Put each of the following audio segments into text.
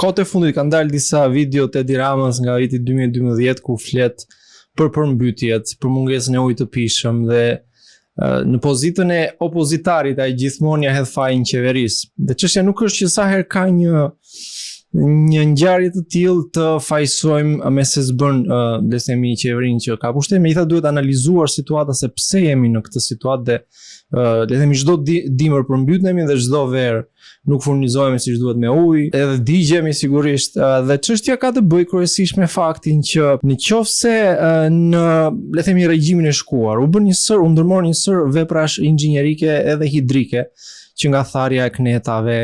kohët e fundit kanë dalë disa video të Edi Ramës nga viti 2012 ku flet për përmbytjet, për mungesën e ujit të pishëm dhe në pozitën e opozitarit ai gjithmonë ja hedh fajin qeverisë. Dhe çështja nuk është që sa herë ka një ngjarje të tillë të fajsojmë me se s'bën le të themi qeverinë që ka pushtet, megjithatë duhet analizuar situata se pse jemi në këtë situatë dhe le të themi çdo dimër përmbytemi dhe çdo verë nuk furnizohemi siç duhet me ujë, edhe digjemi sigurisht dhe çështja ka të bëjë kryesisht me faktin që nëse në le të themi regjimin e shkuar u bën u ndërmor një sër veprash inxhinierike edhe hidrike që nga tharja e knetave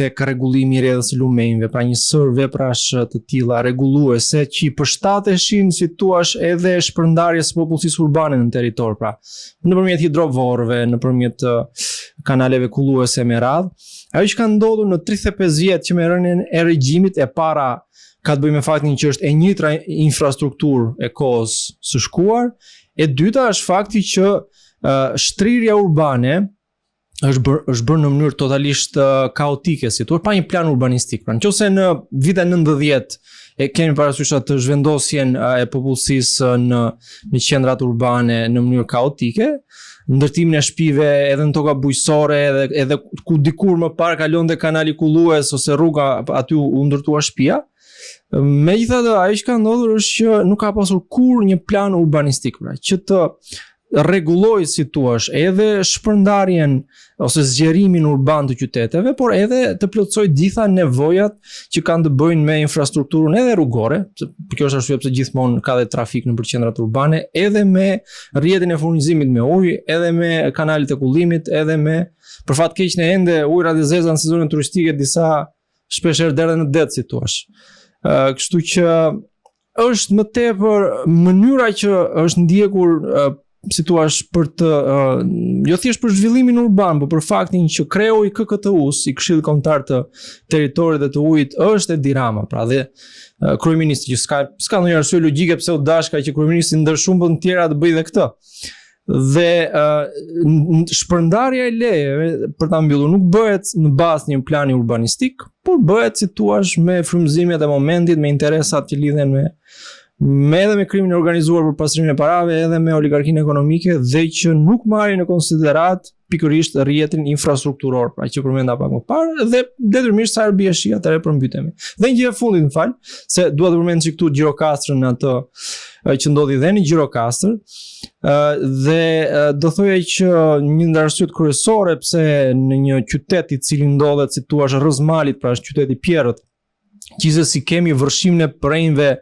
tek rregullimi i rrjedhës së lumenjve, pra një sër veprash të tilla rregulluese që i përshtateshin si thua edhe shpërndarjes së popullsisë urbane në territor, pra nëpërmjet hidrovorëve, nëpërmjet kanaleve kulluese me radhë. Ajo që ka ndodhur në 35 vjet që me rënien e regjimit e para ka të bëjë me faktin që është e njëjtra infrastrukturë e kohës së shkuar, e dyta është fakti që shtrirja urbane është bërë në mënyrë totalisht kaotike, si thua, pa një plan urbanistik. Pra nëse në vitet 90 e kemi parasysh atë zhvendosjen e popullsisë në qendrat urbane në mënyrë kaotike, ndërtimin e shtëpive edhe në toka bujqësore edhe ku dikur më parë kalonte kanali kullues ose rruga aty u ndërtua shtëpia. Megjithatë, ajo që ka ndodhur është që nuk ka pasur kurrë një plan urbanistik, pra që të rregulloj si thua edhe shpërndarjen ose zgjerimin urban të qyteteve, por edhe të plotësoj gjitha nevojat që kanë të bëjnë me infrastrukturën edhe rrugore, kjo është arsye pse gjithmonë ka dhe trafik nëpër qendrat urbane, edhe me rrjetin e furnizimit me ujë, edhe me kanalet e kullimit, edhe me për fat keq ne ende ujërat e zeza në sezonin turistik disa shpeshherë derdhen në det si thua. Kështu që është më tepër mënyra që është ndjekur si thua për të jo thjesht për zhvillimin urban, por për faktin që kreu i KKTU-s, i Këshillit Kombëtar të Territorit dhe të Ujit, është Edi Rama, pra dhe kryeministri që s'ka ndonjë arsye logjike pse u dashka që kryeministri ndër shumë të tjera të bëjë dhe këtë. Dhe shpërndarja e lejeve për ta mbyllur nuk bëhet në bazë një plani urbanistik, por bëhet si thua me frymëzimet e momentit, me interesat që lidhen edhe me krimin e organizuar për pastrimin e parave, edhe me oligarkinë ekonomike dhe që nuk marrin në konsiderat pikërisht rrjetin infrastrukturor, pra që përmenda pak më parë dhe detyrimisht sa herë bie shi atëherë përmbytemi. Dhe një gjë e fundit, më fal, se dua të përmend këtu Gjirokastrën atë që ndodhi dhe në Gjirokastër, dhe do thoya që një ndër arsyet kryesore pse në një qytet i cili ndodhet si thua rreth malit, pra është qyteti Pierrët, gjithsesi kemi vërshimin e prenjve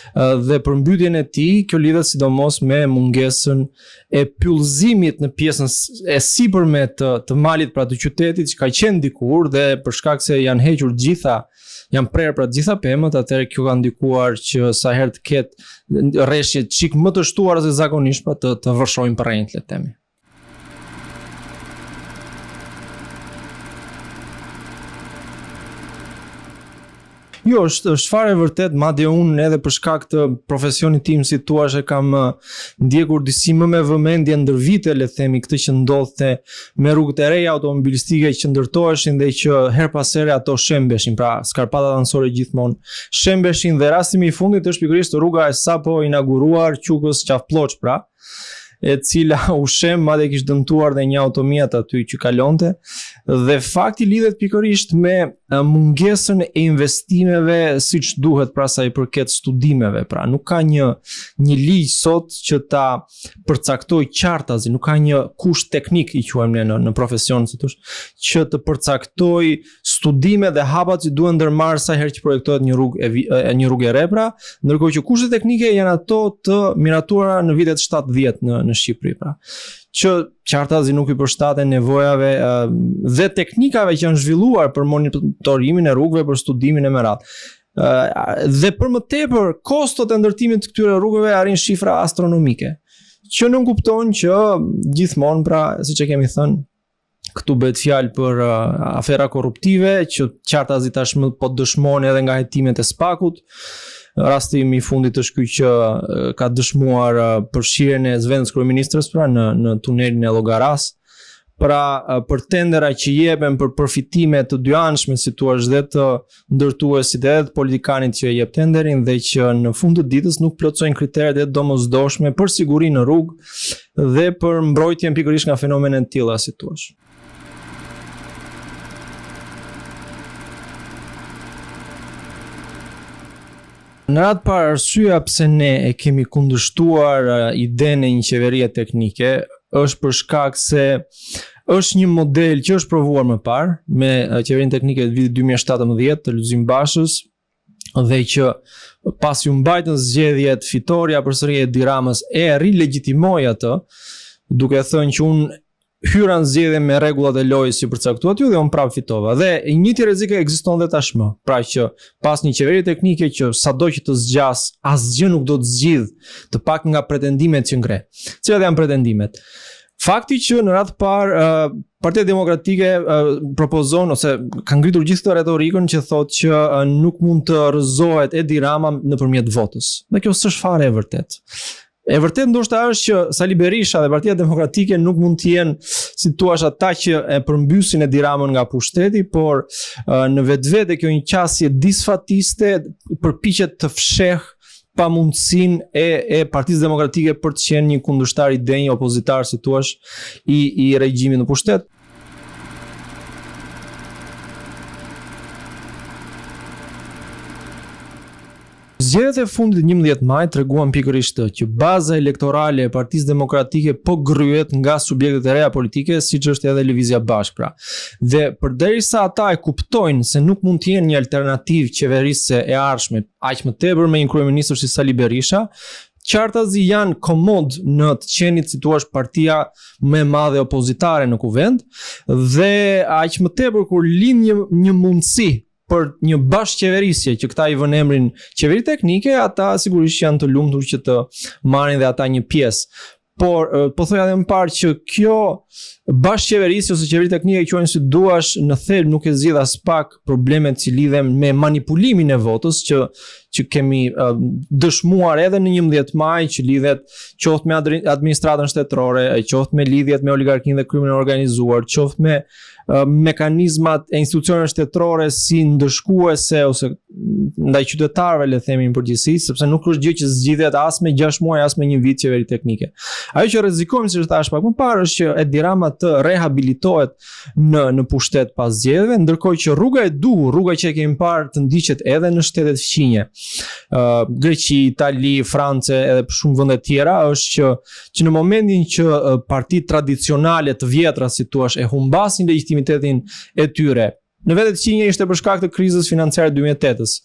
dhe përmbytjen e tij, kjo lidhet sidomos me mungesën e pyllëzimit në pjesën e sipërme të malit, pra të qytetit që ka qenë dikur dhe për shkak se janë hequr janë prerë pra gjitha pemët, atëherë kjo ka ndikuar që sa herë të ketë rreshje çik më të shtuara se zakonisht, pra të vërshojnë prenjt, le të themi. Jo, është fare vërtet, madje unë edhe për shkak të profesionit tim si thua kam ndjekur disi më me vëmendje ndër vite, le të themi, këtë që ndodhte me rrugët e reja automobilistike që ndërtoheshin dhe që her pas here ato shembeshin, pra skarpatat anësore gjithmonë shembeshin, dhe rastimi i fundit është pikërisht rruga e sapo inauguruar Qukës Qafploç, pra e cila u shem madje kishte dëmtuar dhe një automjet aty që kalonte, dhe fakti lidhet pikërisht me mungesën e investimeve siç duhet, pra sa i përket studimeve, pra nuk ka një ligj sot që ta përcaktoj qartazi, nuk ka një kusht teknik i quajmë ne në profesion, si thosh, që të përcaktoj studime dhe hapat që duhen ndërmarrë sa herë që projektohet një rrugë e re, pra, ndërkohë që kushtet teknike janë ato të miratuara në vitet 70 në Shqipëri, pra, që qartazi nuk i përshtaten nevojave dhe teknikave që janë zhvilluar për monitorimin e rrugëve, për studimin e merat. Dhe për më tepër, kostot e ndërtimit të këtyre rrugëve arrin shifra astronomike, që nuk kupton që gjithmonë, pra, siç e kemi thënë, këtu bëhet fjalë për afera korruptive, që qartazi tashmë po dëshmojnë edhe nga hetimet e Spakut. Rasti i fundit është ky që ka dëshmuar përfshirjen e zëvendës kryeministrës, pra në tunelin e Llogaras, Pra për tendera që jepen për përfitime të dyanshme, si thua, dhe të ndërtuesit edhe të politikanit që jep tenderin dhe që në fund të ditës nuk plotësojnë kriteret e domosdoshme për siguri në rrugë dhe për mbrojtjen pikërisht nga fenomene të tilla, si thua. Në radhë parë, arsyeja pse ne e kemi kundërshtuar idenë e një qeverie teknike është për shkak se është një model që është provuar më parë me qeverinë teknike të vitit 2017 të Lulzim Bashës dhe që pasi u mbajtën zgjedhjet, fitoria përsëri e Edi Ramës e rilegjitimoi atë, duke thënë që unë hyra në zgjedhje me rregullat e lojës që përcaktuat ju dhe unë prapë fitova. Dhe i njëjti rrezik ekziston dhe tashmë. Pra që pas një qeverie teknike që sado që të zgjas, asgjë nuk do të zgjidh, të pak nga pretendimet që ngre. Cilat janë pretendimet? Fakti që në radhë parë Partia Demokratike propozon ose ka ngritur gjithë këtë retorikën që thotë që nuk mund të rrëzohet Edi Rama nëpërmjet votës. Dhe kjo s'është fare e vërtetë. E vërtet ndoshta është që Sali Berisha dhe Partia Demokratike nuk mund të jenë, si thua, ata që e përmbysin Edi Ramën nga pushteti, por në vetvete kjo një qasje disfatiste përpiqet të fsheh pamundësinë e Partisë Demokratike për të qenë një kundërshtar i denj, opozitar, si thua, i regjimit në pushtet. Zgjedhjet e fundit 11 maj treguan pikërisht që baza elektorale e Partisë Demokratike po gryhet nga subjektet e reja politike, siç është edhe Lëvizja Bashkë, pra. Dhe përderisa ata e kuptojnë se nuk mund të jenë një alternativë qeverisë e ardhshme, aq më tepër me një kryeministër si Sali Berisha, qartazi janë komod në të qenit, si thua, partia më e madhe opozitare në kuvend, dhe aq më tepër kur lind një mundësi për një bashkëqeverisje që këta i vënë emrin qeveri teknike, ata sigurisht janë të lumtur që të marrin dhe ata një pjesë. Por po thoya edhe më parë që kjo bashkëqeverisje ose qeveri teknike, quajnë si duash, në thelb nuk e zgjidh as pak problemet që lidhen me manipulimin e votës që kemi dëshmuar edhe në 11 maj, që lidhet qoftë me administratën shtetërore, qoftë me lidhjet me oligarkinë dhe krimin e organizuar, qoftë me mekanizmat e institucioneve shtetërore si ndëshkuese ose ndaj qytetarëve, le themi në përgjithësi, sepse nuk është gjë që zgjidhet as me 6 muaj as me një vit qeveri teknike. Ajo që rrezikojmë, siç thash pak më parë, është që Edi Rama të rehabilitohet në pushtet pas zgjedhjeve, ndërkohë që rruga e duhur, rruga që e kemi parë të ndiqet edhe në shtetet fqinje, Greqi, Itali, Francë edhe shumë vende tjera, është që në momentin që partitë tradicionale të vjetra, si thua, e humbasin legitimitetin e tyre. Në vetë të qinje ishte për shkak të krizës financiare 2008-s.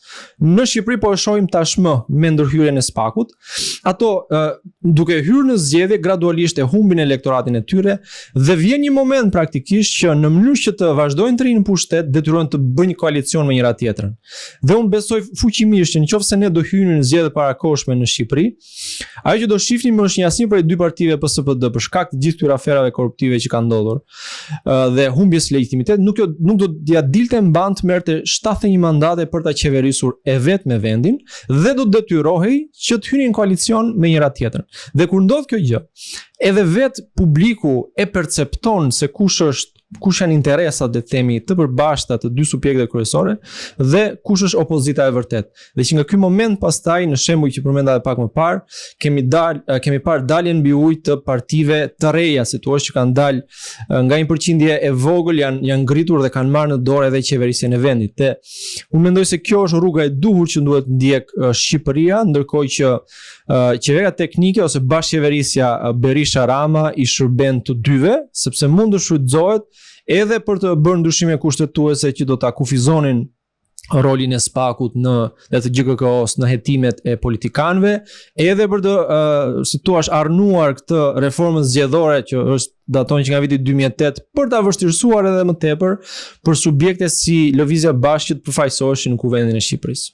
Në Shqipëri po e shohim tashmë me ndërhyrjen e SPAK-ut. Ato duke hyrë në zgjedhje gradualisht e humbin elektoratin e tyre dhe vjen një moment praktikisht që në mënyrë që të vazhdojnë të rinë në pushtet, detyrohen të bëjnë një koalicion me njëra tjetrën. Dhe unë besoj fuqimisht që nëse ne do hyjmë në zgjedhje parakohshme në Shqipëri, ajo që do shihnim është një asnjë prej dy partive PSD për shkak të gjithë këtyre aferave korruptive që kanë ndodhur dhe humbjes legitimitet, nuk do dilte mban të merrte 71 mandate për ta qeverisur e vet me vendin dhe do të detyrohej që të hynin në koalicion me njëra tjetrën. Dhe kur ndodh kjo gjë, edhe vet publiku e percepton se kush janë interesat, le të themi, të përbashkëta të dy subjekte kryesore dhe kush është opozita e vërtet. Dhe që nga ky moment pastaj, në shembull që përmenda edhe pak më parë, kemi parë daljen mbi ujë të partive të reja, si thua, që kanë dalë nga një përqindje e vogël, janë ngritur dhe kanë marrë në dorë edhe qeverisjen e vendit. Dhe unë mendoj se kjo është rruga e duhur që duhet ndjek Shqipëria, ndërkohë që qeveria teknike ose bashkëqeverisja Berisha-Rama i shërben të dyve, sepse mund të shfrytëzohet edhe për të bërë ndryshime kushtetuese që do ta kufizonin rolin e SPAK-ut dhe të GKK-s në hetimet e politikanëve, edhe për të, si thua, arnuar këtë reformën zgjedhore që daton që nga viti 2008 për ta vështirësuar edhe më tepër për subjekte si Lëvizja Bashkë që të përfaqësoheshin në kuvendin e Shqipërisë.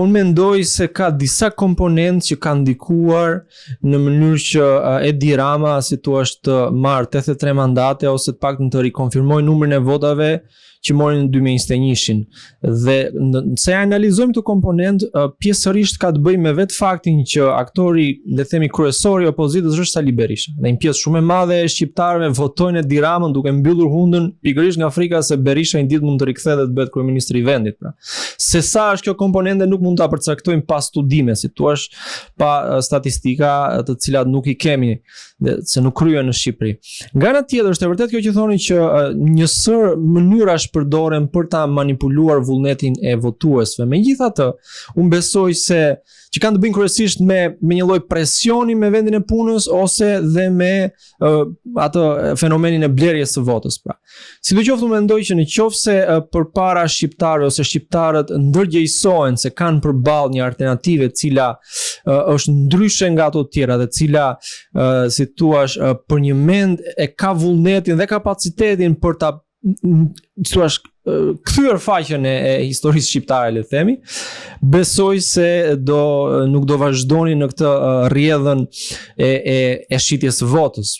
Unë mendoj se ka disa komponentë që kanë ndikuar në mënyrë që Edi Rama, si thua, të marrë 83 mandate ose të paktën të rikonfirmojë numrin e votave që morin në 2021-shin. Dhe se analizojmë këtë komponent, pjesërisht ka të bëjë me vetë faktin që aktori, le themi kryesori i opozitës është Sali Berisha. Dhe një pjesë shumë e madhe e shqiptarëve votojnë Edi Ramën duke mbyllur hundën pikërisht nga frika se Berisha një ditë mund të rikthehet dhe të bëhet kryeministri i vendit. Pra. Se sa është kjo komponente nuk mund ta përcaktojmë pa studime, si thua, pa statistika të cilat nuk i kemi, se nuk kryen në Shqipëri. Nga ana tjetër është e vërtet kjo që thoni që njësër mënyrash përdoren për ta manipuluar vullnetin e votuesve. Megjithatë, unë besoj se që kanë të bëjnë kryesisht me një lloj presioni me vendin e punës ose dhe me atë fenomenin e blerjes së votës. Pra. Sidoqoftë unë mendoj që nëse përpara shqiptarëve ose shqiptarët ndërgjegjësohen se kanë përballë një alternativë e cila është ndryshe nga ato të tjera dhe cila si thua për një mend e ka vullnetin dhe kapacitetin për ta kthyer faqen e historisë shqiptare, le të themi, besoj se nuk do vazhdoni në këtë rrjedhën e shitjes së votës.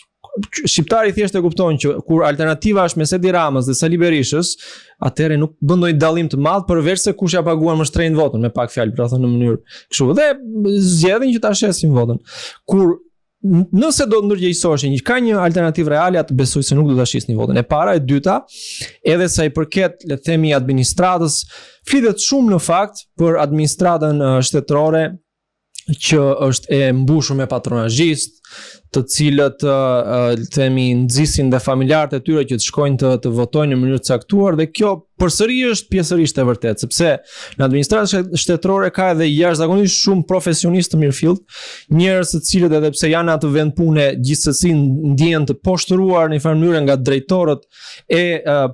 Shqiptari thjesht e kuptojnë që kur alternativa është mes Edi Ramës dhe Sali Berishës, atëherë nuk bën ndonjë dallim të madh përveç se kush ja paguan më shtrenjtë votën, me pak fjalë, pra thonë në mënyrë kështu. Dhe zgjedhin që ta shesin votën. Kur nëse do të ndërgjegjësoheshin, ka një alternativë reale, atë besoj se nuk do ta shisnin votën. E para, e dyta, edhe sa i përket, le të themi, administratës, flitet shumë në fakt për administratën shtetërore që është e mbushur me patronazhistë, të cilët themi nxisin dhe familjarët e tyre që të shkojnë të votojnë në mënyrë të caktuar, dhe kjo përsëri është pjesërisht e vërtetë, sepse në administratën shtetërore ka edhe jashtëzakonisht shumë profesionistë të mirëfillt, njerëz të cilët edhe pse janë atë vend pune gjithsesi ndjehen të poshtruar në një farë mënyrë nga drejtorët e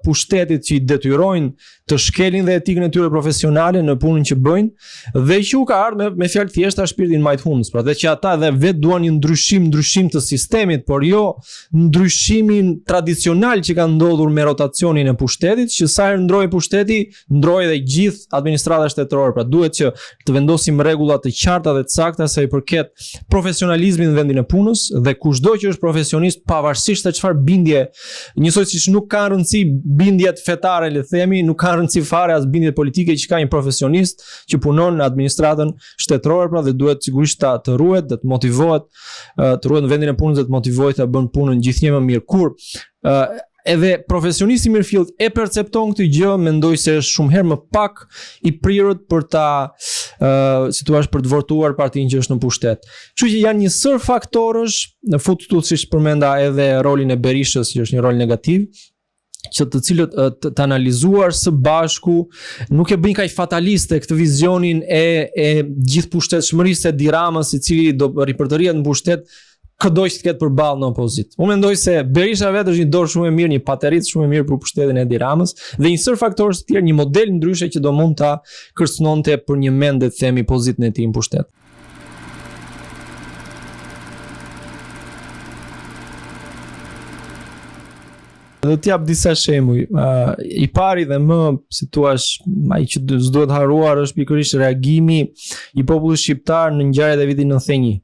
pushtetit që i detyrojnë të shkelin dhe etikën e tyre profesionale në punën që bëjnë, dhe që u ka ardhur me fjalë thjeshta shpirtin majthunës, pra, dhe që ata edhe vetë duan një ndryshim të sistemit, por jo ndryshimin tradicional që ka ndodhur me rotacionin e pushtetit, që sa herë ndroi pushteti, ndroi edhe gjithë administrata shtetërore. Pra duhet që të vendosim rregulla të qarta dhe të sakta sa i përket profesionalizmit në vendin e punës, dhe kushdo që është profesionist pavarësisht se çfarë bindje, njësoj siç nuk ka rëndësi bindjet fetare, le të themi, nuk ka rëndësi fare as bindjet politike që ka një profesionist që punon në administratën shtetërore, pra, dhe duhet sigurisht të ruhet, dhe të motivohet, të ruhet në vendin e punës dhe të motivohet të bën punën gjithnjë më mirë. Kur edhe profesionisti mirëfillt e percepton këtë gjë, mendoj se është shumë herë më pak i prirët për për të votuar partinë që është në pushtet. Kështu që janë një sër faktorësh, në futu siç përmenda edhe rolin e Berishës, që është një rol negativ, që të cilët të analizuar së bashku nuk e bëjnë kaq fataliste këtë vizionin e gjithë pushtetshmërisë e Edi Ramës, i cili do ripërtërihet në pushtet këdo që të ketë përballë në opozit. Unë mendoj se Berisha vetë është një dorë shumë e mirë, një pateritë shumë e mirë për pushtetin e Edi Ramës, dhe një sër faktorësh të tjerë, një model ndryshe që do mund ta kërcënonte për një mend të themi pozitën e tij në pushtet. Do të jap disa shembuj. I pari dhe më, si thua, ai që s'duhet harruar është pikërisht reagimi i popullit shqiptar në ngjarjet e vitit 91.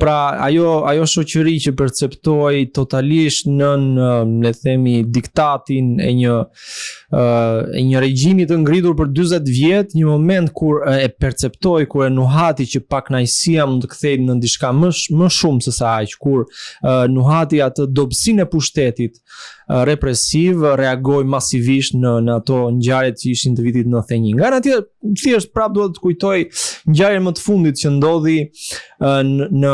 Pra ajo shoqëri që perceptoi totalisht le themi diktatin e një regjimi të ngritur për 40 vjet, një moment kur e perceptoi, kur e nuhati që pakënaqësia mund të kthehej në diçka më shumë se sa aq, kur nuhati atë dobësinë e pushtetit represiv, reagoi masivisht në ato ngjarje që ishin të vitit 91. Nga ana tjetër, thjesht prap duhet të kujtoj ngjarjen më të fundit që ndodhi në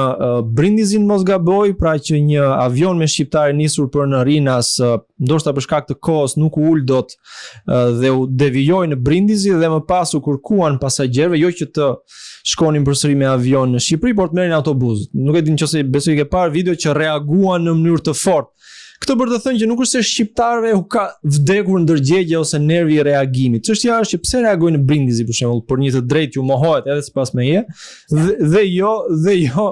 Brindizin, mos gaboj, pra që një avion me shqiptarë nisur për në Rinas, ndoshta për shkak të kohës nuk u ul dot dhe u devijoi në Brindisi, dhe më pas u kërkuan pasagjerëve, jo që të shkonin përsëri me avion në Shqipëri, por të merrin autobus. Nuk e di nëse besoj ke parë video që reaguan në mënyrë të fortë. Këtë për të thënë që nuk është se shqiptarëve u ka vdekur ndërgjegje ose nervi i reagimit. Çështja është që pse reagojnë në Brindisi për shembull, për një të drejtë që u mohohet edhe sipas meje, dhe jo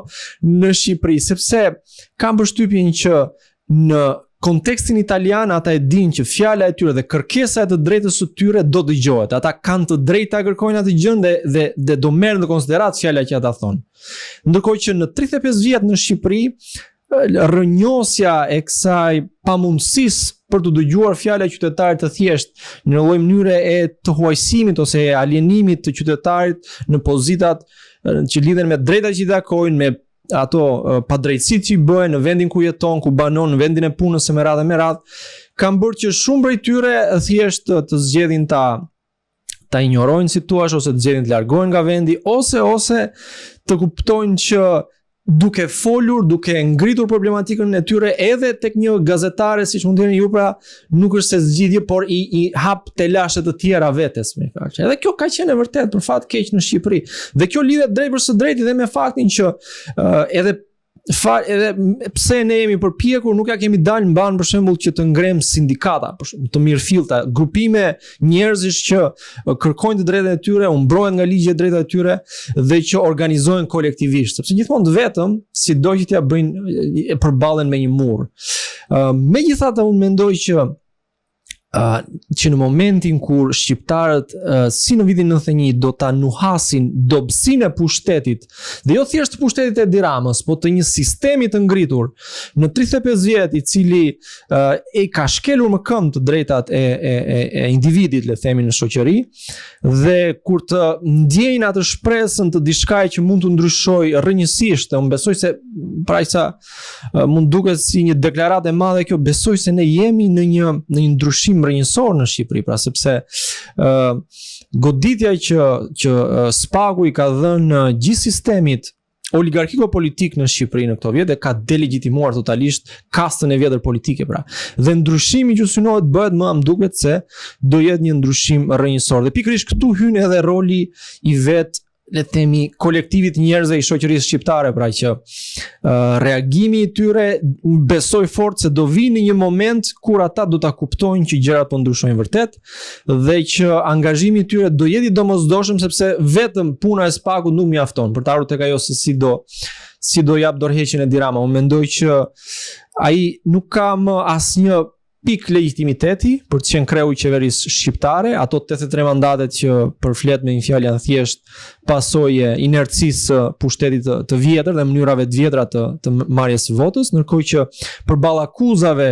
në Shqipëri, sepse kam përshtypjen që në kontekstin italian ata e dinë që fjala e tyre dhe kërkesa e të drejtës së tyre do dëgjohet. Ata kanë të drejtë ta kërkojnë atë gjë dhe do merren në konsiderat fjala që ata thonë. Ndërkohë që në 35 vjet në Shqipëri rrënjosja e kësaj pamundësisë për të dëgjuar fjala e qytetarit të thjesht në lloj mënyre e të huajsimit ose e alienimit të qytetarit në pozitat që lidhen me drejtat që i takojnë, me ato padrejtësitë që i bëhen në vendin ku jeton, ku banon, në vendin e punës së me radhë, kanë bërë që shumë prej tyre thjesht të zgjedhin ta injorojnë si thua, ose të zgjedhin të largohen nga vendi, ose të kuptojnë që duke folur, duke ngritur problematikën e tyre edhe tek një gazetare siç mund të jeni ju, pra nuk është se zgjidhje, por i hap telashe të tjera vetes me fakt. Edhe kjo ka qenë e vërtet për fat keq në Shqipëri. Dhe kjo lidhet drejt për së drejti dhe me faktin që edhe pse ne jemi përpjekur, nuk ja kemi dalë mban për shembull që të ngrem sindikata, të mirëfillta, grupime njerëzish që kërkojnë të drejtat e tyre, u mbrohen nga ligji e drejtat e tyre dhe që organizohen kolektivisht, sepse gjithmonë të vetëm, sido që t'ja bëjnë, përballen me një mur. Megjithatë, unë mendoj që në momentin kur shqiptarët si në vitin 91 do ta nuhasin dobësinë e pushtetit, dhe jo thjesht pushtetit e Edi Ramës, po të një sistemi të ngritur në 35 vjet i cili e ka shkelur më këmbë të drejtat e individit, le themi, në shoqëri, dhe kur të ndjejnë atë shpresën të diçka që mund të ndryshojë rrënjësisht, unë besoj se pra sa mund duket si një deklaratë e madhe kjo, besoj se ne jemi në një ndryshim rrënjësor në Shqipëri, pra sepse goditja që Spaku i ka dhënë gjithë sistemit oligarkiko-politik në Shqipëri në këto vjet e ka delegitimuar totalisht kastën e vjetër politike, pra. Dhe ndryshimi që synohet bëhet, më duket se do jetë një ndryshim rrënjësor. Dhe pikërisht këtu hyn edhe roli i vet, le të themi, kolektivit njerëzve i shoqërisë shqiptare, pra që reagimi i tyre besoj fort se do vinë një moment kur ata do ta kuptojnë që gjërat po ndryshojnë vërtet dhe që angazhimi i tyre do jetë i domosdoshëm, sepse vetëm puna e Spakut nuk mjafton për të ardhur tek ajo se si do jap dorëheqjen e Edi Rama. Unë mendoj që ai nuk ka më asnjë pik legitimiteti për të qenë kreu i qeverisë shqiptare, ato 83 mandatet që përflet me një fjalë janë thjesht pasojë inercisë së pushtetit të vjetër dhe mënyrave të vjetra të marrjes së votës, ndërkohë që përballë akuzave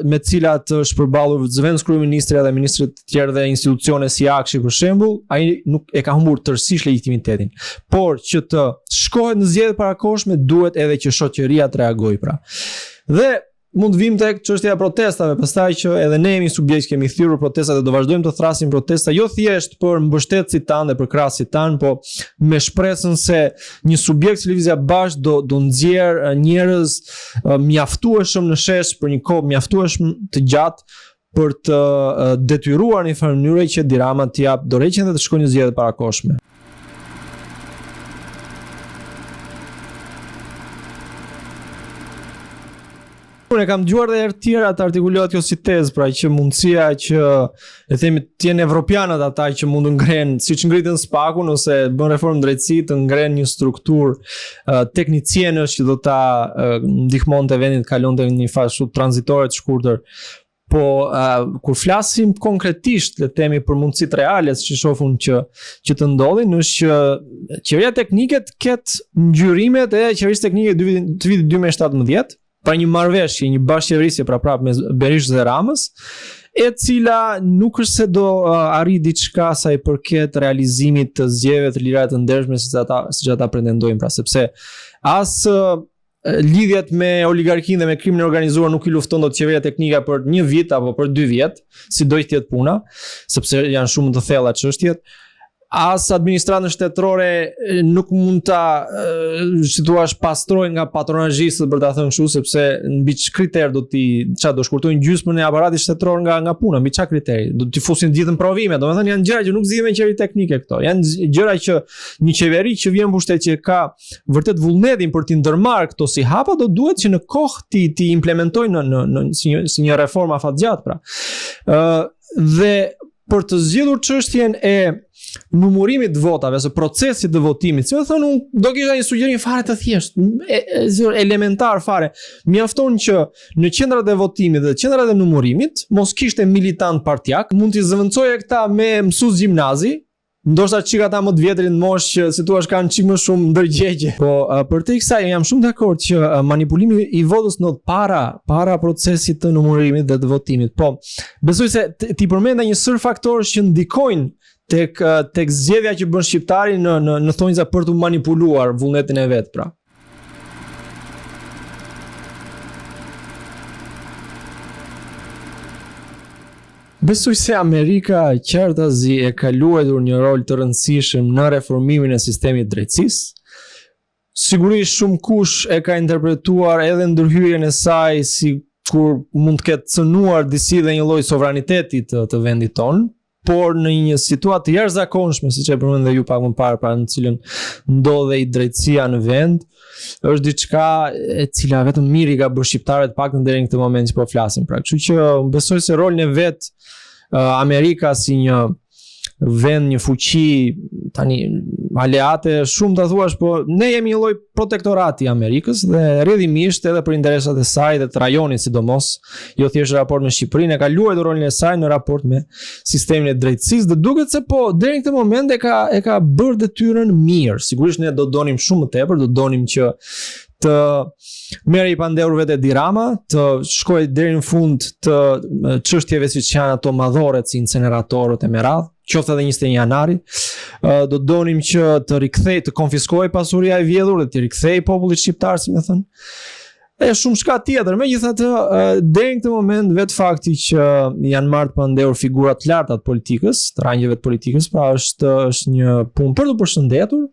me të cilat është përballur zëvendës kryeministri dhe ministrit të tjerë dhe institucione si Akshi për shembull, ai nuk e ka humbur tërësisht legitimitetin. Por që të shkohet në zgjedhje parakoshme duhet edhe që shoqëria të reagojë, pra. Dhe mund vim tek çështja e protestave, pastaj që edhe ne jemi subjekt, kemi thyrur protestat dhe do vazhdojmë të thrasim protesta, jo thjesht për mbështetësit tanë dhe për krahasit tanë, po me shpresën se një subjekt si Lëvizja Bashkë do nxjerr njerëz mjaftueshëm në shesh për një kohë mjaftueshëm të gjatë për të detyruar në një farë mënyrë që Edi Rama të jap dorëheqjen dhe të shkojë në zgjedhje parakoshme. Unë kam dëgjuar edhe herë tjera të artikulohet kjo si tezë, pra që mundësia që le themi të jenë evropianët ata që mund të ngrenë, siç ngritën Spakun ose bën reformë drejtësi, të ngrenë një strukturë teknicienësh që do ta ndihmonte vendin të kalonte në një fazë tranzitore të shkurtër. Po kur flasim konkretisht, le themi, për mundësitë reale që shohun që të ndodhin, është që qeveria teknike të ketë ngjyrimet e qeverisë teknike të vitit 2017. Pra një marrëveshje, një bashkëqeverisje prapë me Berishën dhe Ramës, e cila nuk është se do arri diçka sa i përket realizimit të zgjedhjeve të lira të ndershme siç ata pretendojnë, pra sepse as lidhjet me oligarkinë dhe me krimin e organizuar nuk i lufton dot qeveria teknike për një vit apo për 2 vjet, si do të jetë puna, sepse janë shumë të thella çështjet. As administratën shtetërore nuk mund ta situash pastrojnë nga patronazhistët, për ta thënë kështu, sepse mbi çfarë kriter do do shkurtojnë gjysmën e aparatit shtetëror nga puna, mbi çfarë kriteri? Do t'i fusin gjithë në provime, domethënë janë gjëra që nuk zgjidhen me qeveri teknike këto. Janë gjëra që një qeveri që vjen pushtet që ka vërtet vullnetin për t'i ndërmarrë këto si hapa, do duhet që në kohë ti implementojnë si një reformë afatgjatë, pra. Dhe për të zgjidhur çështjen e numurimit të votave, ose procesit të votimit, si më thonë, unë do kisha një sugjerim fare të thjeshtë, elementar fare. Mjafton që në qendrat e votimit dhe qendrat e numurimit mos kishte militant partijak, mund t'i zëvendësoje këta me mësues gjimnazi, ndoshta çika ata më të vjetrin mosh që si thua kanë çik më shumë ndërgjegje. Po për te kësaj jam shumë dakord që manipulimi i votës ndodh para procesit të numërimit dhe të votimit. Po besoj se ti përmenda një sër faktorësh që ndikojnë tek zgjedhja që bën shqiptari në thonjza për të manipuluar vullnetin e vet, pra. Besoj se Amerika qartazi e ka luajtur një rol të rëndësishëm në reformimin e sistemit drejtësisë. Sigurisht shumë kush e ka interpretuar edhe ndërhyrjen e saj si kur mund të ketë cënuar disi dhe një lloj sovraniteti të vendit tonë, por në një situatë të jashtëzakonshme, siç e përmendë ju pak më parë, pra në cilën ndodhej drejtësia në vend, është diçka e cila vetëm miri ka bërë shqiptarët paktën deri në këtë moment që po flasim. Pra, kështu që besoj se rolin e vet Amerika si një vend, një fuqi tani aleate, shumë ta thuash, po ne jemi një lloj protektorati i Amerikës dhe rrjedhimisht edhe për interesat e saj dhe të rajonit sidomos, jo thjesht raport me Shqipërinë, ka luajtur rolin e saj në raport me sistemin e drejtësisë dhe duket se po deri në këtë moment e ka bërë detyrën mirë. Sigurisht ne do donim shumë më tepër, do donim që të merri pa ndehur vetë Edi Rama, të shkojë deri në fund të çështjeve siç janë ato madhore si inceneratorët e meradh, qoftë edhe 21 janari. Do donim që të konfiskohej pasuria e vjedhur dhe të rikthej popullit shqiptar, si më thënë. E shumë shka tjetër. Megjithatë, deri në këtë moment vetë fakti që janë marrë pa ndehur figura të larta të politikës, të rangjeve të politikës, pra është një punë për të përshëndetur.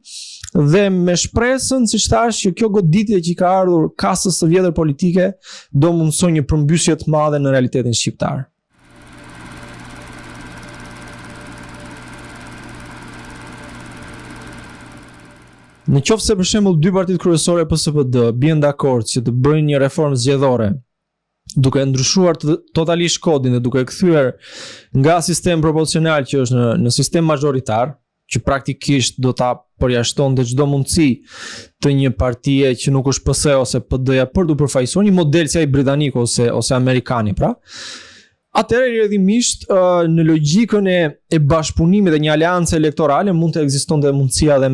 Dhe me shpresën, siç thash, që kjo goditje që ka ardhur kastës së vjetër politike do mundsojë një përmbysje të madhe në realitetin shqiptar. Në qoftë se për shembull dy partitë kryesore e PSD bien dakord që të bëjnë një reformë zgjedhore, duke ndryshuar totalisht kodin dhe duke kthyer nga sistem proporcional që është në sistem majoritar, që praktikisht do ta përjashtonte çdo mundësi të një partie që nuk është PS ose PD-ja për të përfaqësuar një model si ai britanik ose amerikani, pra. Atëherë rrjedhimisht në logjikën e bashkëpunimit dhe një aleance elektorale mund të ekzistonte mundësia edhe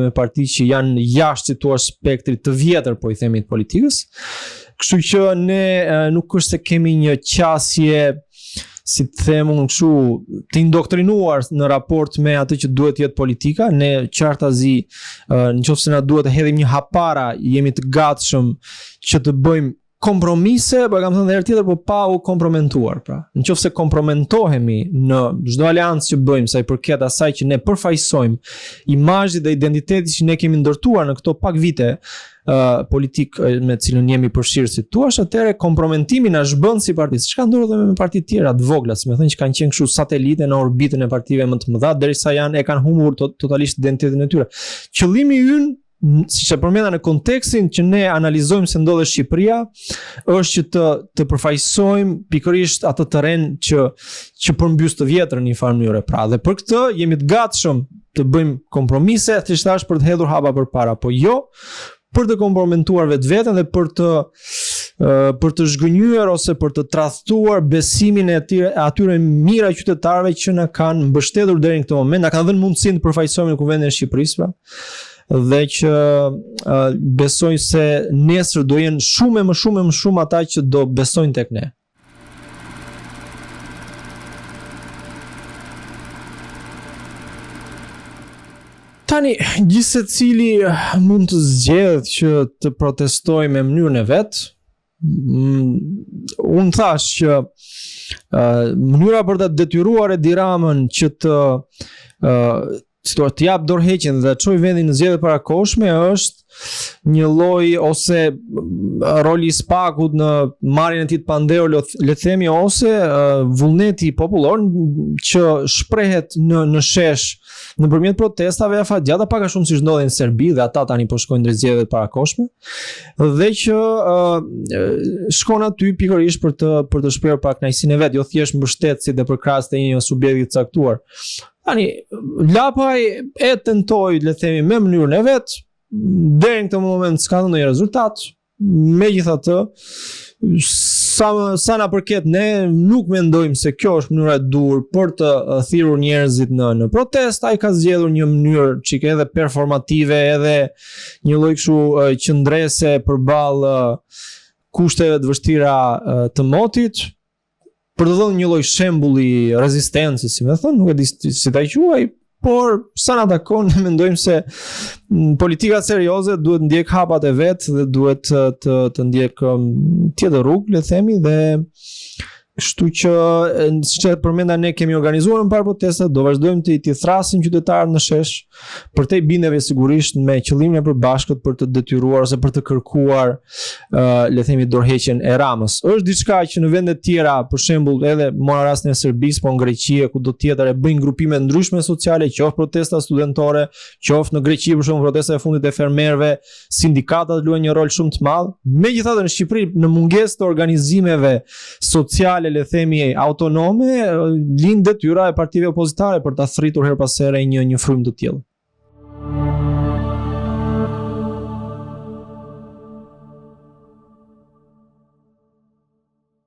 me parti që janë jashtë situar spektrit të vjetër, po i themi, të politikës. Kështu që ne nuk është se kemi një qasje, si të them unë kështu, të indoktrinuar në raport me atë që duhet të jetë politika. Ne qartazi, nëse na duhet të hedhim një hapara, jemi të gatshëm që të bëjmë kompromise, po kam thënë edhe herë tjetër, po pa u kompromentuar, pra. Nëse kompromentohemi në çdo aleancë që bëjmë sa i përket asaj që ne përfaqësojmë imazhin dhe identitetin që ne kemi ndërtuar në këto pak vite politik me cilën jemi përfshirë, si thua, atëherë kompromentimi na zhbën si parti, siç ka ndodhur edhe me partitë tjera të vogla, si më thënë, që kanë qenë kështu satelite në orbitën e partive më të mëdha, derisa e kanë humbur totalisht identitetin e tyre. Qëllimi ynë, siç e përmenda në kontekstin që ne analizojmë se ndodhet Shqipëria, është që të përfaqësojmë pikërisht atë terren që përmbys të vjetrën në një farë mënyrë. Pra, dhe për këtë jemi të gatshëm të bëjmë kompromise, thjesht thash për të hedhur hapa përpara, po jo për të kompromentuar vetveten dhe për të zhgënjyer ose për të tradhtuar besimin e atyre mijëra qytetarëve që na kanë mbështetur deri në këtë moment, na kanë dhënë mundësinë të përfaqësohemi në Kuvendin e Shqipërisë, pra. Dhe që besoj se nesër do jenë shumë më shumë ata që do besojnë tek ne. Tani, gjithsecili mund të zgjedhë që të protestojë me mënyrën e vet. Unë thash që mënyra për të detyruar Edi Ramën që të jap dorëheqjen dhe të çojë vendin në zgjedhje parakohshme është një lloj ose roli i spakut në marrjen e tij të pandehur, le të themi, ose vullneti popullor që shprehet në shesh nëpërmjet protestave afatgjata, pak a shumë siç ndodhi në Serbi, dhe ata tani po shkojnë drejt zgjedhjeve të parakohshme, dhe që shkon aty pikërisht për të shprehur pak kënaqësinë e vet, jo thjesht mbështetësi dhe për krahas të një subjekti të caktuar. Tani, Lapaj e tentoi, le të themi, me mënyrën e vet, deri në këtë moment s'ka dhënë ndonjë rezultat. megjithatë, sa na përket ne nuk mendojmë se kjo është mënyra e dur për të thirrur njerëzit në protest. Ai ka zgjedhur një mënyrë çike edhe performative, edhe një lloj kështu qëndrese përballë kushteve të vështira të motit, për të dhënë një lloj shembulli rezistencë, si më thënë, nuk e di si ta quaj, por sa na takon ne mendojmë se politika serioze duhet ndjek hapat e vet dhe duhet të ndjek tjetër rrugë, le të themi, dhe kështu që siç e përmenda, ne kemi organizuar në parë protestat, do vazhdojmë të thrasim qytetarët në shesh, për te bindeve sigurisht me qëllimin e përbashkët për të detyruar ose për të kërkuar le themi dorëheqjen e Ramës. Është diçka që në vende të tjera, për shembull edhe mora rastin e Serbisë, po në Greqi e kudo tjetër, e bëjnë grupime ndryshme sociale, qoftë protesta studentore, qoftë në Greqi për shembull protesta e fundit e fermerëve, sindikatat luajnë një rol shumë të madh. Megjithatë në Shqipëri, në mungesë të organizimeve sociale, le themi autonome, lind detyra e partive opozitare për ta thritur her pas here një frymë të tillë.